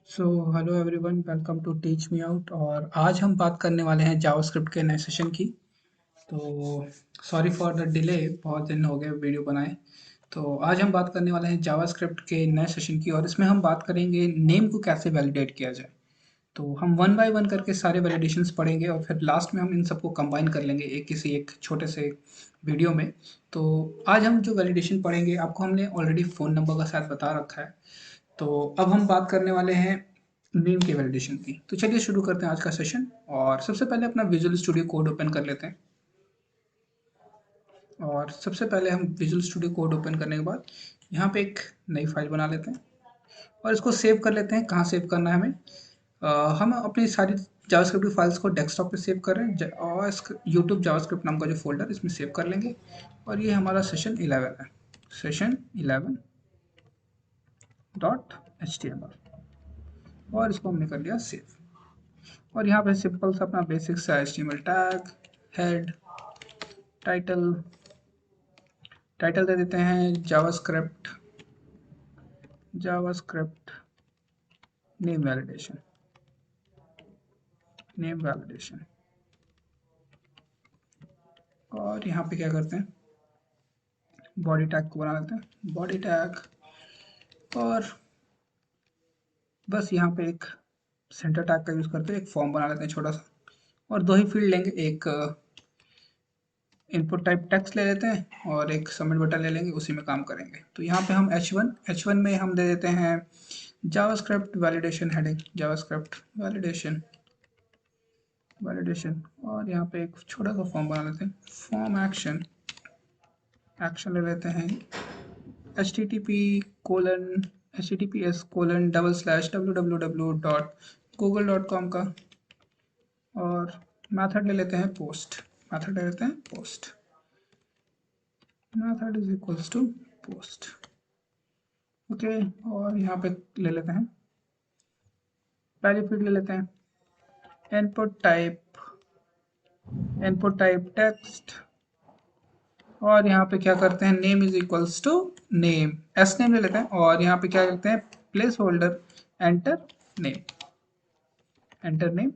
So hello everyone, welcome to Teach Me Out. और आज हम बात करने वाले हैं जावास्क्रिप्ट के नए सेशन की। तो सॉरी फॉर द डिले, बहुत दिन हो गए वीडियो बनाए। तो आज हम बात करने वाले हैं जावास्क्रिप्ट के नए सेशन की, और इसमें हम बात करेंगे नेम को कैसे वैलिडेट किया जाए। तो हम वन बाय वन करके सारे वैलिडेशंस पढ़ेंगे और फिर लास्ट में हम इन सबको कंबाइन कर लेंगे एक छोटे से वीडियो में। तो आज हम जो वैलिडेशन पढ़ेंगे, आपको हमने ऑलरेडी फ़ोन नंबर का शायद बता रखा है। तो अब हम बात करने वाले हैं नेम के वैलिडेशन की। तो चलिए शुरू करते हैं आज का सेशन। और सबसे पहले अपना विजुअल स्टूडियो कोड ओपन कर लेते हैं। और सबसे पहले हम विजुअल स्टूडियो कोड ओपन करने के बाद यहाँ पे एक नई फाइल बना लेते हैं और इसको सेव कर लेते हैं। कहाँ सेव करना है हमें? हम अपनी सारी जावास्क्रिप्ट की फाइल्स को डेस्कटॉप पे सेव कर रहे हैं, और यूट्यूब जावास्क्रिप्ट नाम का जो फोल्डर, इसमें सेव कर लेंगे। और ये हमारा सेशन 11 है, सेशन 11 डॉट HTML। और इसको हमने कर लिया सेव। और यहाँ पे सिंपल सा अपना बेसिक सा HTML tag, head, title title दे देते हैं जावास्क्रिप्ट जावास्क्रिप्ट नेम वैलिडेशन। और यहाँ पे क्या करते हैं, बॉडी टैग को बना लेते हैं, बॉडी टैग। और बस यहाँ पे एक सेंटर टैग का यूज़ करते हैं, एक फॉर्म बना लेते हैं छोटा सा। और दो ही फील्ड लेंगे, एक इनपुट टाइप टेक्स्ट ले लेते हैं और एक सबमिट बटन ले लेंगे, उसी में काम करेंगे। तो यहाँ पे हम H1 में हम दे देते हैं JavaScript validation heading, JavaScript validation. और यहाँ पे एक छोटा सा फॉर्म बना लेते हैं, फॉर्म एक्शन ले लेते हैं https://www.google.com का। और मेथड ले लेते हैं post, method is equals to post. Okay. और यहाँ पे ले लेते हैं, पहली फील्ड ले लेते हैं इनपुट टाइप टेक्स्ट। और यहाँ पे क्या करते हैं, name is equals to name, as name ले लेते हैं। और यहाँ पे क्या करते हैं, प्लेस होल्डर एंटर नेम।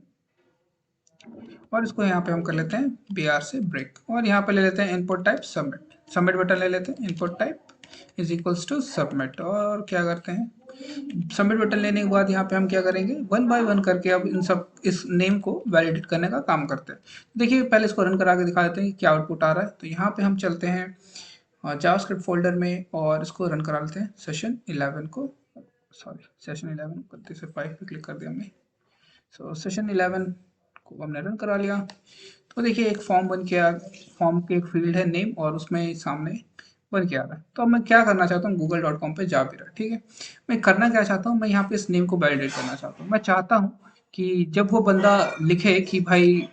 और इसको यहाँ पे हम कर लेते हैं BR से ब्रेक। और यहाँ पे ले लेते हैं इनपुट टाइप सबमिट बटन ले लेते हैं, input type is equals to submit. और क्या करते हैं, सबमिट बटन लेने के बाद यहाँ पे हम क्या करेंगे, वन बाय वन करके अब इस नेम को वैलिडेट करने का काम करते हैं। देखिए पहले इसको रन करा के दिखा देते हैं कि क्या आउटपुट आ रहा है। तो यहाँ पे हम चलते हैं जावास्क्रिप्ट फोल्डर में और इसको रन करा लेते हैं, सेशन 11 को। सॉरी, सेशन 11 गलती से 5 पे क्लिक कर दिया हमने। सो सेशन 11 को हमने रन करा लिया। तो देखिए एक फॉर्म बन के फॉर्म की एक फील्ड है नेम, और उसमें सामने बन के आ रहा है। तो अब मैं क्या करना चाहता हूँ, google.com पे जा भी रहा है, ठीक है। मैं करना क्या चाहता हूँ, मैं यहाँ पे इस नेम को वैलिडेट करना चाहता हूँ। मैं चाहता हूँ कि जब वो बंदा लिखे कि भाई,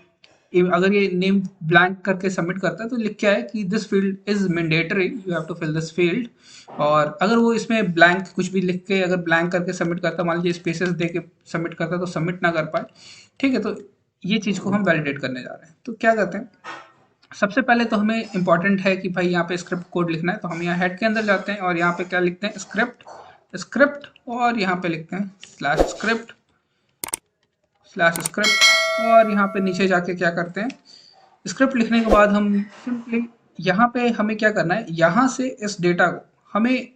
अगर ये नेम ब्लैंक करके सबमिट करता है तो लिख क्या है कि this field is mandatory, you have to fill this field. और अगर वो इसमें ब्लैंक कुछ भी लिख के, अगर ब्लैंक करके सबमिट करता, मान लीजिए स्पेसेस दे के सबमिट करता, तो सबमिट ना कर पाए, ठीक है। तो ये चीज़ को हम वैलिडेट करने जा रहे हैं। तो क्या करते हैं, सबसे पहले तो हमें इंपॉर्टेंट है कि भाई यहाँ पे स्क्रिप्ट कोड लिखना है। तो हम यहाँ हेड के अंदर जाते हैं और यहाँ पे क्या लिखते हैं, स्क्रिप्ट। और यहाँ पे लिखते हैं स्लैश स्क्रिप्ट। और यहाँ पे नीचे जाके क्या करते हैं, स्क्रिप्ट लिखने के बाद हम सिंपली यहाँ पे हमें क्या करना है, यहाँ से इस डेटा को हमें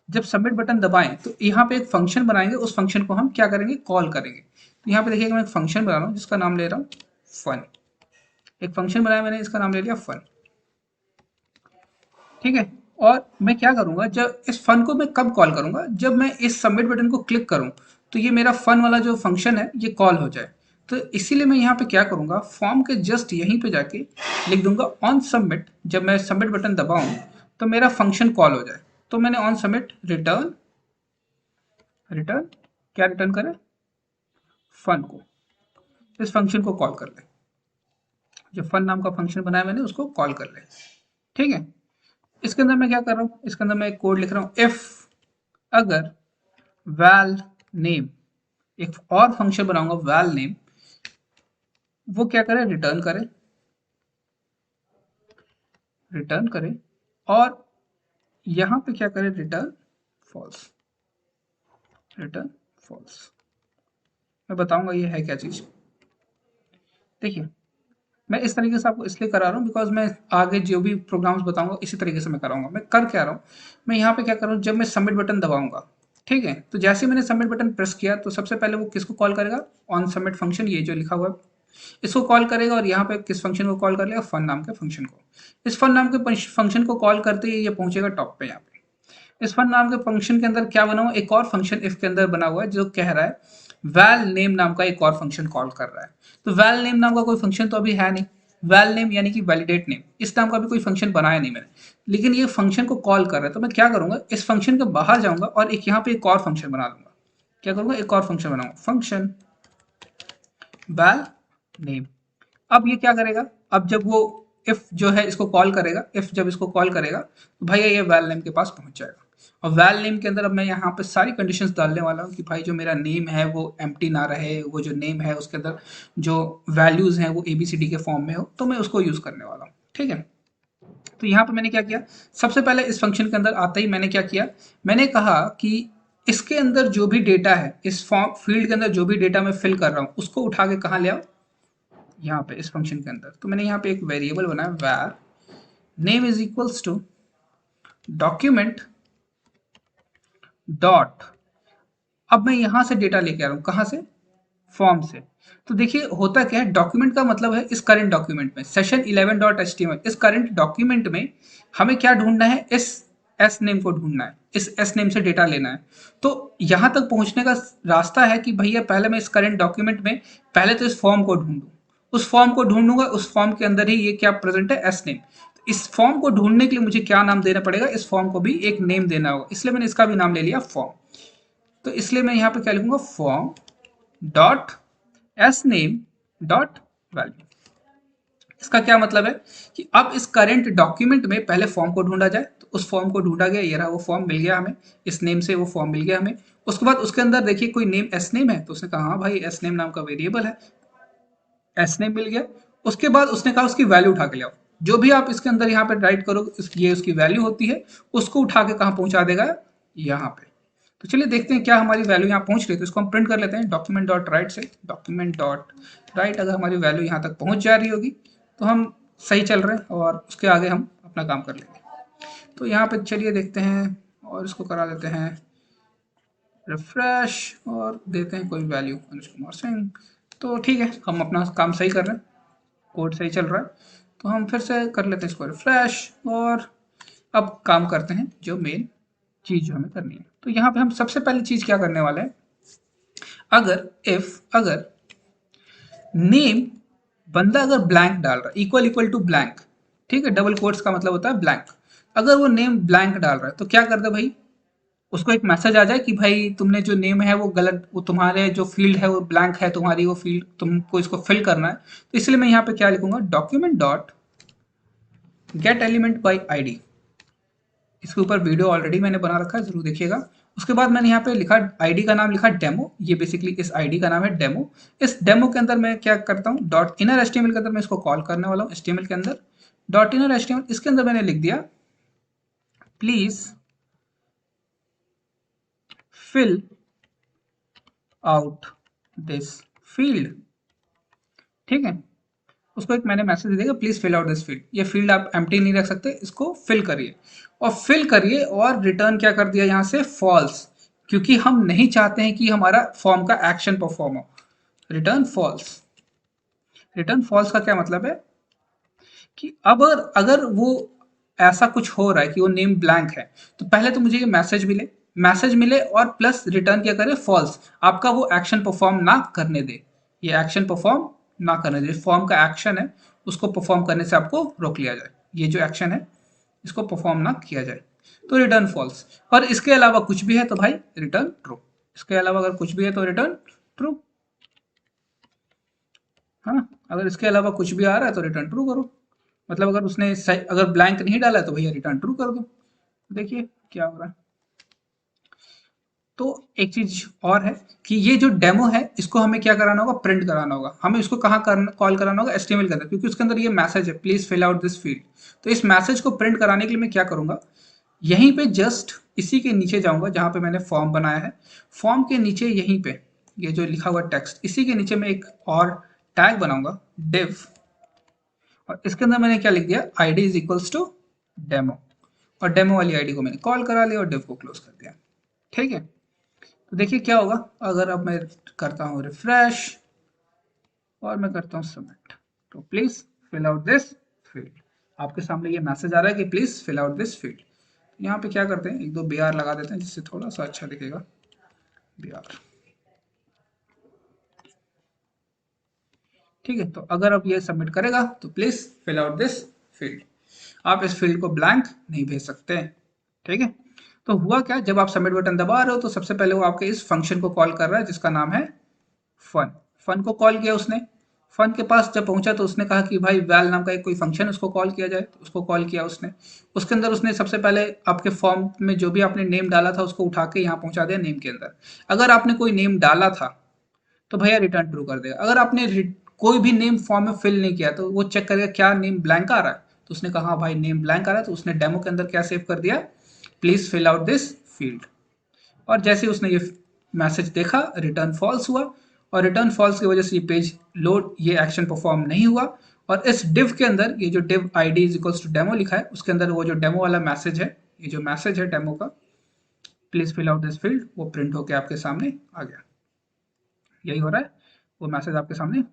जब सबमिट बटन दबाएं तो यहाँ पे एक फंक्शन बनाएंगे, उस फंक्शन को हम क्या करेंगे, कॉल करेंगे। तो यहाँ पे देखिएगा मैं एक फंक्शन बना रहा हूँ जिसका नाम ले रहा हूँ फन। एक फंक्शन बनाया मैंने, इसका नाम ले लिया फन, ठीक है। और मैं क्या करूंगा, जब इस फन को मैं कब कॉल करूंगा, जब मैं इस सबमिट बटन को क्लिक करूं तो ये मेरा फन वाला जो फंक्शन है ये कॉल हो जाए। तो इसीलिए मैं यहाँ पे क्या करूंगा, फॉर्म के जस्ट यहीं पे जाके लिख दूंगा ऑन सबमिट। जब मैं सबमिट बटन दबाऊं तो मेरा फंक्शन कॉल हो जाए। तो मैंने ऑन सबमिट रिटर्न रिटर्न क्या रिटर्न करें, फन को, इस फंक्शन को कॉल कर ले। जो फन नाम का फंक्शन बनाया मैंने उसको कॉल कर ले, ठीक है। इसके अंदर मैं क्या कर रहा हूँ, इसके अंदर मैं एक कोड लिख रहा हूँ, इफ अगर वैल नेम, एक और फंक्शन बनाऊंगा वैल नेम, वो क्या करे, रिटर्न करे। और यहां पे क्या करे, रिटर्न फॉल्स। मैं बताऊंगा ये है क्या चीज़। देखिए, मैं इस तरीके से आपको इसलिए करा रहा हूँ बिकॉज मैं आगे जो भी प्रोग्राम्स बताऊंगा इसी तरीके से मैं कराऊंगा। मैं कर क्या रहा हूँ, मैं यहाँ पे क्या कर रहा हूँ, जब मैं सबमिट बटन दबाऊंगा, ठीक है, तो जैसे ही मैंने सबमिट बटन प्रेस किया तो सबसे पहले वो किसको कॉल करेगा, ऑन सबमिट फंक्शन, ये जो लिखा हुआ है इसको कॉल करेगा, और यहाँ पे किस फंक्शन को कॉल कर लेगा, फन नाम के फंक्शन को। इस फन नाम के फंक्शन को कॉल करते ही ये पहुंचेगा टॉप पे। यहाँ पे इस फन नाम के फंक्शन के अंदर क्या बना हुआ, एक और फंक्शन इफ के अंदर बना हुआ है जो कह रहा है वैल नेम नाम का एक और फंक्शन कॉल कर रहा है। तो वैल नेम नाम का कोई फंक्शन तो अभी है नहीं, वैल नेम यानी कि वैलिडेट नेम, इस नाम का भी कोई फंक्शन बनाया नहीं मैंने, लेकिन ये फंक्शन को कॉल कर रहा है। तो मैं क्या करूंगा, इस फंक्शन के बाहर जाऊंगा और एक यहाँ पे एक और फंक्शन बना दूंगा। क्या करूंगा, एक और फंक्शन बनाऊंगा, फंक्शन वैल नेम। अब ये क्या करेगा, अब जब वो इफ जो है इसको कॉल करेगा, इफ जब इसको कॉल करेगा तो भाई ये वैल नेम के पास पहुंच जाएगा। और वैल नेम के अंदर अब मैं यहाँ पे सारी कंडीशंस डालने वाला हूँ कि भाई जो मेरा नेम है वो एम्प्टी ना रहे, वो जो नेम है उसके अंदर जो वैल्यूज हैं वो ABCD के फॉर्म में हो, तो मैं उसको यूज करने वाला हूँ। ठीक है, तो यहाँ पे मैंने क्या किया, सबसे पहले इस फंक्शन के अंदर आते ही मैंने क्या किया, मैंने कहा कि इसके अंदर जो भी डेटा है, इस फॉर्म फील्ड के अंदर जो भी डेटा मैं फिल कर रहा हूँ उसको उठा के कहाँ ले आओ, यहाँ पे इस फंक्शन के अंदर। तो मैंने यहाँ पे एक वेरिएबल बनाया var name is equals to document dot, अब मैं यहां से डेटा लेके आ रहा हूं, कहां से, फॉर्म से। तो देखिए होता क्या है, डॉक्यूमेंट का मतलब है इस करंट डॉक्यूमेंट में सेशन 11.html, इस करंट डॉक्यूमेंट में हमें क्या ढूंढना है, इस एस नेम को ढूंढना है, इस एस नेम से डेटा लेना है। तो यहां तक पहुंचने का रास्ता है कि भैया पहले मैं इस करंट डॉक्यूमेंट में पहले तो इस फॉर्म को ढूंढूं, उस फॉर्म को ढूंढूंगा, उस फॉर्म के अंदर ही ये क्या प्रेजेंट है, एस नेम। इस फॉर्म को ढूंढने के लिए मुझे क्या नाम देना पड़ेगा, इस फॉर्म को भी एक नेम देना होगा, इसलिए मैंने इसका भी नाम ले लिया फॉर्म। तो इसलिए मैं यहाँ पे क्या लिखूंगा, form dot S name dot value. इसका क्या मतलब है कि अब इस करंट डॉक्यूमेंट में पहले फॉर्म को ढूंढा जाए, तो उस फॉर्म को ढूंढा गया, ये रहा वो फॉर्म मिल गया हमें, इस नेम से वो फॉर्म मिल गया हमें। उसके बाद उसके अंदर देखिए कोई नेम एस नेम है, तो उसने कहा हाँ भाई एस नेम नाम का वेरिएबल है, एस नेम मिल गया। उसके बाद उसने कहा उसकी वैल्यू उठा के ले आओ, जो भी आप इसके अंदर यहाँ पे राइट करो ये उसकी वैल्यू होती है, उसको उठा के कहाँ पहुंचा देगा, यहाँ पे। तो चलिए देखते हैं क्या हमारी वैल्यू यहाँ पहुंच रही है, तो इसको हम प्रिंट कर लेते हैं डॉक्यूमेंट डॉट राइट से, डॉक्यूमेंट डॉट राइट। अगर हमारी वैल्यू यहाँ तक पहुंच जा रही होगी तो हम सही चल रहे हैं, और उसके आगे हम अपना काम कर लेंगे। तो यहाँ पे चलिए देखते हैं, और इसको करा देते हैं रिफ्रेश, और देते हैं कोई वैल्यू अनुज कुमार सिंह। तो ठीक है, हम अपना काम सही कर रहे हैं, कोड सही चल रहा है। तो हम फिर से कर लेते हैं इसको रिफ्रेश, और अब काम करते हैं जो मेन चीज जो हमें करनी है। तो यहाँ पे हम सबसे पहली चीज क्या करने वाले हैं, अगर नेम बंदा अगर ब्लैंक डाल रहा है, इक्वल इक्वल टू ब्लैंक, ठीक है, डबल कोट्स का मतलब होता है ब्लैंक, अगर वो नेम ब्लैंक डाल रहा है तो क्या कर दे भाई, उसको एक मैसेज आ जाए कि भाई तुमने जो नेम है वो गलत, वो तुम्हारे जो फील्ड है वो ब्लैंक है, तुम्हारी वो फील्ड तुमको इसको फिल करना है। तो इसलिए मैं यहाँ पे क्या लिखूंगा, document dot get element by ID. इसके ऊपर वीडियो ऑलरेडी मैंने बना रखा है, जरूर देखिएगा। उसके बाद मैंने यहाँ पे लिखा आईडी का नाम लिखा डेमो, ये बेसिकली इस आईडी का नाम है डेमो। इस डेमो के अंदर मैं क्या करता हूँ, डॉट इनर एचटीएमएल के अंदर मैं इसको कॉल करने वाला हूँ, एचटीएमएल के अंदर डॉट इनर एचटीएमएल, इसके अंदर मैंने लिख दिया please fill out this field. ठीक है, उसको एक मैंने मैसेज दे दिया please fill out this field, ये फील्ड आप एम्प्टी नहीं रख सकते, इसको फिल करिए। और फिल करिए और रिटर्न क्या कर दिया यहाँ से, फॉल्स, क्योंकि हम नहीं चाहते हैं कि हमारा फॉर्म का एक्शन परफॉर्म हो, रिटर्न फॉल्स। रिटर्न फॉल्स का क्या मतलब है कि अब अगर वो ऐसा कुछ हो रहा है कि वो नेम ब्लैंक है, तो पहले तो मुझे ये मैसेज मिले और प्लस रिटर्न क्या करे, फॉल्स, आपका वो एक्शन परफॉर्म ना करने दे, ये एक्शन परफॉर्म ना करने दे, फॉर्म का एक्शन है उसको परफॉर्म करने से आपको रोक लिया जाए, ये जो एक्शन है इसको परफॉर्म ना किया जाए, तो रिटर्न फॉल्स। और इसके अलावा कुछ भी है तो भाई रिटर्न ट्रू, इसके अलावा अगर कुछ भी है तो रिटर्न ट्रू। हाँ, अगर इसके अलावा कुछ भी आ रहा है तो रिटर्न ट्रू करो, मतलब अगर उसने अगर ब्लैंक नहीं डाला है तो भैया रिटर्न ट्रू कर दो। देखिए क्या हो रहा है। तो एक चीज और है कि ये जो डेमो है इसको हमें क्या कराना होगा, प्रिंट कराना होगा। हमें इसको कहाँ कॉल कराना होगा, एचटीएमएल के अंदर, क्योंकि उसके अंदर ये मैसेज है please fill out this field. तो इस मैसेज को प्रिंट कराने के लिए मैं क्या करूंगा, यहीं पे जस्ट इसी के नीचे जाऊंगा जहां पे मैंने फॉर्म बनाया है, फॉर्म के नीचे यहीं पे ये जो लिखा हुआ टेक्स्ट, इसी के नीचे मैं एक और टैग बनाऊंगा div, और इसके अंदर मैंने क्या लिख दिया, id is equals to demo, और डेमो वाली आईडी को मैंने कॉल करा लिया और div को क्लोज कर दिया। ठीक है, तो देखिए क्या होगा अगर अब मैं करता हूँ रिफ्रेश और मैं करता हूँ सबमिट, तो please fill out this field, आपके सामने ये मैसेज आ रहा है कि please fill out this field. यहाँ पे क्या करते हैं, एक दो br लगा देते हैं जिससे थोड़ा सा अच्छा दिखेगा, br। ठीक है, तो अगर अब ये सबमिट करेगा तो please fill out this field, आप इस फील्ड को ब्लैंक नहीं भेज सकते। ठीक है, तो हुआ क्या, जब आप सबमिट बटन दबा रहे हो तो सबसे पहले वो आपके इस फंक्शन को कॉल कर रहा है जिसका नाम है फन। फन को कॉल किया उसने, फन के पास जब पहुंचा तो उसने कहा कि भाई वैल नाम का एक कोई फंक्शन उसको कॉल किया जाए, तो उसको कॉल किया उसने। उसके अंदर उसने सबसे पहले आपके फॉर्म में जो भी आपने नेम डाला था उसको उठा के यहाँ पहुंचा दिया नेम के अंदर। अगर आपने कोई नेम डाला था तो भैया रिटर्न ट्रू कर देगा। अगर आपने कोई भी नेम फॉर्म में फिल नहीं किया तो वो चेक करेगा क्या नेम ब्लैंक आ रहा है, तो उसने कहा हाँ भाई नेम ब्लैंक आ रहा है, तो उसने डेमो के अंदर क्या सेव कर दिया, please fill out this field. और जैसे ही उसने ये मैसेज देखा रिटर्न फॉल्स हुआ, और रिटर्न फॉल्स की वजह से ये पेज लोड, ये एक्शन परफॉर्म नहीं हुआ। और इस डिव के अंदर ये जो div id is equals to demo लिखा है उसके अंदर वो जो डेमो वाला मैसेज है, ये जो मैसेज है डेमो का, please fill out this field, वो प्रिंट होकर आपके सामने आ गया। यही हो रहा है, वो मैसेज आपके सामने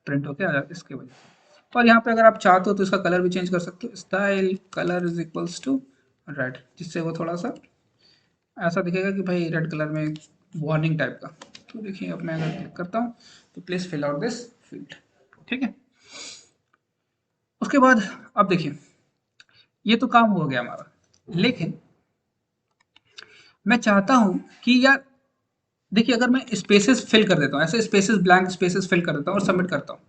प्रिंट होकर आ जाता है इसके वजह से। और यहाँ पे अगर आप चाहते हो तो इसका कलर भी चेंज कर सकते हो, style colour is equals to red, जिससे वो थोड़ा सा ऐसा दिखेगा कि भाई रेड कलर में वार्निंग टाइप का। तो देखिए अब मैं अगर क्लिक करता हूँ तो please fill out this field. ठीक है, उसके बाद अब देखिए ये तो काम हो गया हमारा, लेकिन मैं चाहता हूं कि यार देखिए अगर मैं स्पेसेस फिल कर देता हूँ, ऐसे स्पेसेस ब्लैंक स्पेसेस फिल कर देता हूँ और सबमिट करता हूँ,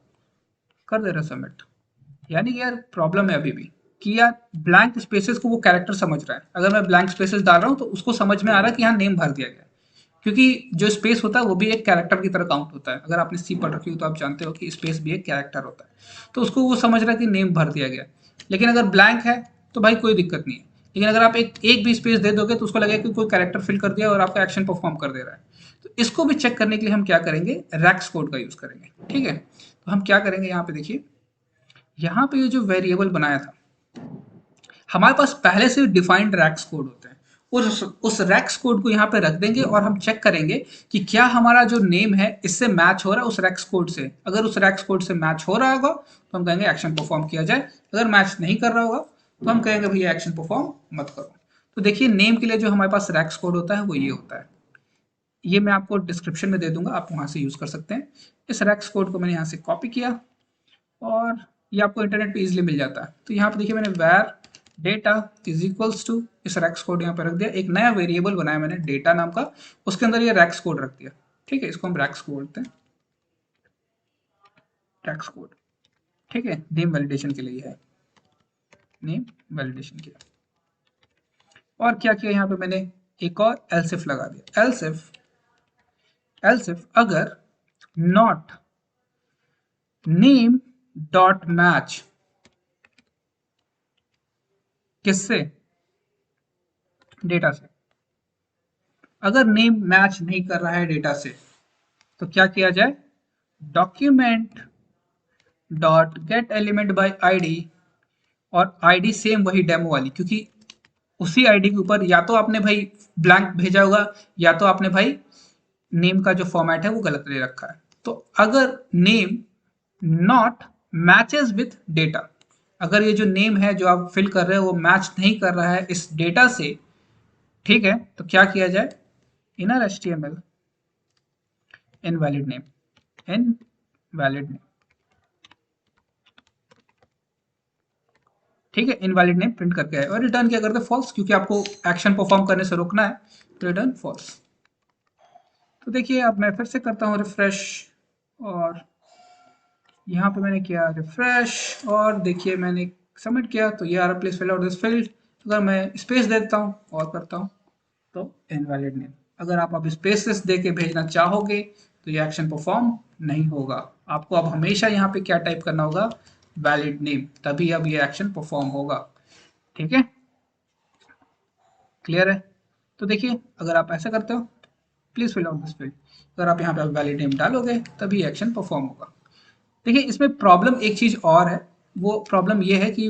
कर दे रहा सबमिट, यानी कि यार प्रॉब्लम है अभी भी कि यार ब्लैंक स्पेसेस को वो कैरेक्टर समझ रहा है। अगर मैं ब्लैंक स्पेसेस डाल रहा हूँ तो उसको समझ में आ रहा है कि यहाँ नेम भर दिया गया है, क्योंकि जो स्पेस होता है वो भी एक कैरेक्टर की तरह काउंट होता है। अगर आपने सी पढ़ रखी हो तो आप जानते हो कि स्पेस भी एक कैरेक्टर होता है, तो उसको वो समझ रहा है कि नेम भर दिया गया। लेकिन अगर ब्लैंक है तो भाई कोई दिक्कत नहीं है, लेकिन अगर आप एक भी स्पेस दे दोगे तो उसको लगेगा कि कोई कैरेक्टर फिल कर दिया और आपका एक्शन परफॉर्म कर दे रहा है। तो इसको भी चेक करने के लिए हम क्या करेंगे, रैक्स कोड का यूज करेंगे। ठीक है, तो हम क्या करेंगे, यहाँ पे देखिए, यहाँ पे ये जो वेरिएबल बनाया था हमारे पास पहले से डिफाइंड रैक्स कोड होते हैं, उस रैक्स कोड को यहाँ पे रख देंगे और हम चेक करेंगे कि क्या हमारा जो नेम है इससे मैच हो रहा है उस रैक्स कोड से। अगर उस रैक्स कोड से मैच हो रहा होगा तो हम कहेंगे एक्शन परफॉर्म किया जाए, अगर मैच नहीं कर रहा होगा तो हम कहेंगे भैया एक्शन परफॉर्म मत करो। तो देखिए नेम के लिए जो हमारे पास रैक्स कोड होता है वो ये होता है, ये मैं आपको डिस्क्रिप्शन में दे दूंगा, आप वहां से यूज कर सकते हैं। इस रैक्स कोड को मैंने यहाँ से कॉपी किया और ये आपको इंटरनेट पे इजीली मिल जाता है। तो यहाँ पे देखिए मैंने वैर डेटा इज इक्वल्स टू, इस रैक्स कोड यहाँ पे रख दिया, एक नया वेरिएबल बनाया मैंने डेटा नाम का, उसके अंदर ये रैक्स कोड रख दिया। ठीक है, इसको हम रैक्स कोड बोलते हैं, रैक्स कोड। ठीक है, नेम वैलिडेशन के लिए है, नेम वैलिडेशन के लिए। और क्या किया यहाँ पे मैंने, एक और एल्सिफ लगा दिया, एल्सिफ एल्सिफ अगर नॉट नेम डॉट मैच, किससे, डेटा से, अगर नेम मैच नहीं कर रहा है डेटा से तो क्या किया जाए, document dot get element by ID, और आईडी सेम वही डेमो वाली, क्योंकि उसी आईडी के ऊपर या तो आपने भाई ब्लैंक भेजा होगा या तो आपने भाई नेम का जो फॉर्मेट है वो गलत ले रखा है। तो अगर name not matches with data, अगर ये जो नेम है जो आप फिल कर रहे हो वो मैच नहीं कर रहा है इस डेटा से, ठीक है, तो क्या किया जाए, inner HTML invalid name, invalid name. ठीक है, इनवैलिड नेम प्रिंट करके आए और रिटर्न क्या करते हैं, फॉल्स, क्योंकि आपको एक्शन परफॉर्म करने से रोकना है, तो रिटर्न फॉल्स। तो देखिए अब मैं फिर से करता हूँ रिफ्रेश, और यहाँ पे मैंने किया रिफ्रेश और देखिए मैंने सबमिट किया तो ये आ रहा please fill out this field. अगर मैं स्पेस दे देता हूँ और करता हूँ तो इनवैलिड नेम, अगर आप अब स्पेसेस दे के भेजना चाहोगे तो ये एक्शन परफॉर्म नहीं होगा। आपको अब हमेशा यहाँ पे क्या टाइप करना होगा, वैलिड नेम, तभी अब ये एक्शन परफॉर्म होगा। ठीक है, क्लियर है। तो देखिए अगर आप ऐसा करते हो, please fill out this field, अगर आप यहाँ पे वैलिड नेम डालोगे तभी एक्शन परफॉर्म होगा। देखिए इसमें प्रॉब्लम एक चीज और है, वो प्रॉब्लम ये है कि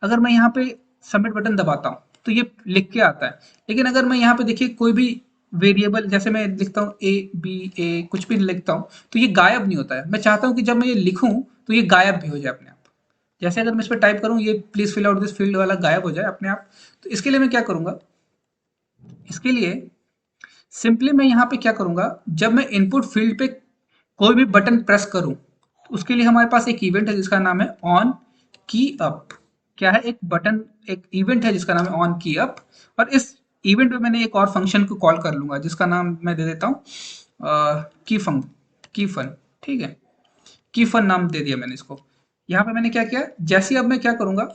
अगर मैं यहाँ पे सबमिट बटन दबाता हूँ तो ये लिख के आता है, लेकिन अगर मैं यहाँ पे देखिए कोई भी वेरिएबल जैसे मैं लिखता हूँ ए बी ए कुछ भी लिखता हूँ तो ये गायब नहीं होता है। मैं चाहता हूँ कि जब मैं ये लिखूँ तो ये गायब भी हो जाए अपने आप। जैसे अगर मैं इस पर टाइप करूँ ये please fill out this field वाला गायब हो जाए अपने आप। तो इसके लिए मैं क्या करूँगा, इसके लिए सिंपली मैं यहाँ पे क्या करूँगा, जब मैं इनपुट फील्ड पे कोई भी बटन प्रेस करूँ तो उसके लिए हमारे पास एक इवेंट है जिसका नाम है ऑन की अप। क्या है, एक बटन, एक इवेंट है जिसका नाम है ऑन की अप। और इस इवेंट में मैंने एक और फंक्शन को कॉल कर लूंगा जिसका नाम मैं दे देता हूँ की फन। ठीक है, की फन नाम दे दिया मैंने इसको। यहाँ पे मैंने क्या किया, जैसे अब मैं क्या करूंगा,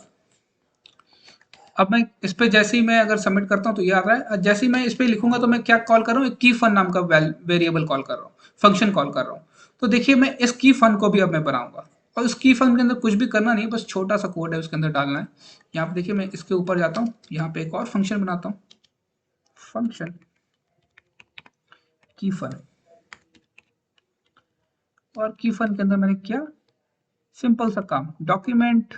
अब मैं इस पे जैसे ही मैं अगर सबमिट करता हूँ तो ये आ रहा है, जैसे ही मैं इस पे लिखूंगा तो मैं क्या कॉल कर रहा हूँ, एक की फन नाम का वेरिएबल कॉल कर रहा हूँ, फंक्शन कॉल कर रहा हूँ। तो देखिए मैं इस की फन को भी अब मैं बनाऊंगा, और उस की फन के अंदर कुछ भी करना नहीं, बस छोटा सा कोड है उसके अंदर डालना है। यहाँ पे देखिए मैं इसके ऊपर जाता हूँ, यहाँ पे एक और फंक्शन बनाता हूँ, फंक्शन की फन। और की फन के अंदर मैंने किया सिंपल सा काम, document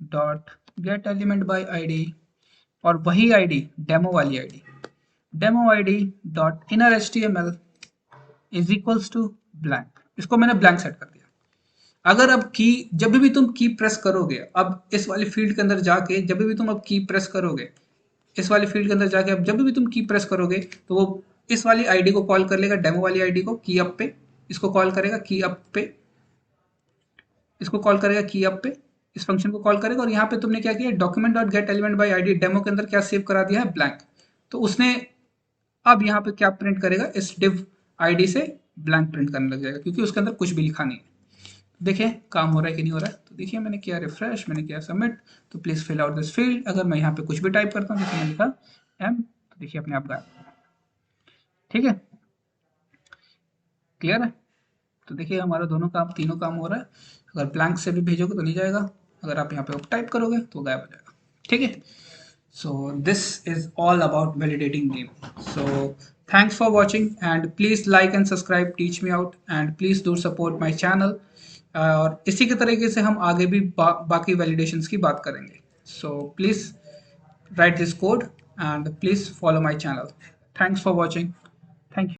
dot get element by ID, और वही आईडी डेमो वाली ID, demo ID dot inner H T M L is equals to blank. इसको मैंने ब्लैंक सेट कर दिया। अगर अब की जब भी तुम की प्रेस करोगे, अब इस वाले फील्ड के अंदर जाके जब भी तुम अब की प्रेस करोगे, इस वाले फील्ड के अंदर जाके अब जब भी तुम की प्रेस करोगे तो वो इस वाली आईडी को कॉल कर लेगा, डेमो वाली आईडी को की अप पे, इसको कॉल करेगा की अप पे, इसको कॉल करेगा की अप पे, इस फंक्शन को कॉल करेगा। और यहाँ पे तुमने क्या किया, document dot get element by ID demo के अंदर क्या सेव करा दिया है, ब्लैंक। तो उसने अब यहाँ पे क्या प्रिंट करेगा, इस div आईडी से ब्लैंक प्रिंट करने लग जाएगा क्योंकि उसके अंदर कुछ भी लिखा नहीं है। देखिए काम हो रहा है कि नहीं हो रहा है। तो देखिए मैंने किया रिफ्रेश, मैंने किया सबमिट, तो please fill out this field. अगर मैं यहाँ पे कुछ भी टाइप करता हूँ जैसे मैंने लिखा एम, तो देखिए अपने आप गायब। ठीक है, क्लियर है। तो देखिए हमारा दोनों काम, तीनों काम हो रहा है। अगर ब्लैंक से भी भेजोगे तो नहीं जाएगा, अगर आप यहाँ पे टाइप करोगे तो गायब हो जाएगा। ठीक है, so this is all about validating name. So thanks for watching, and please like and subscribe teach me out, and please do support my channel। और इसी के तरीके से हम आगे भी बाकी वैलिडेशंस की बात करेंगे। so please write this code and please follow my channel. Thanks for watching।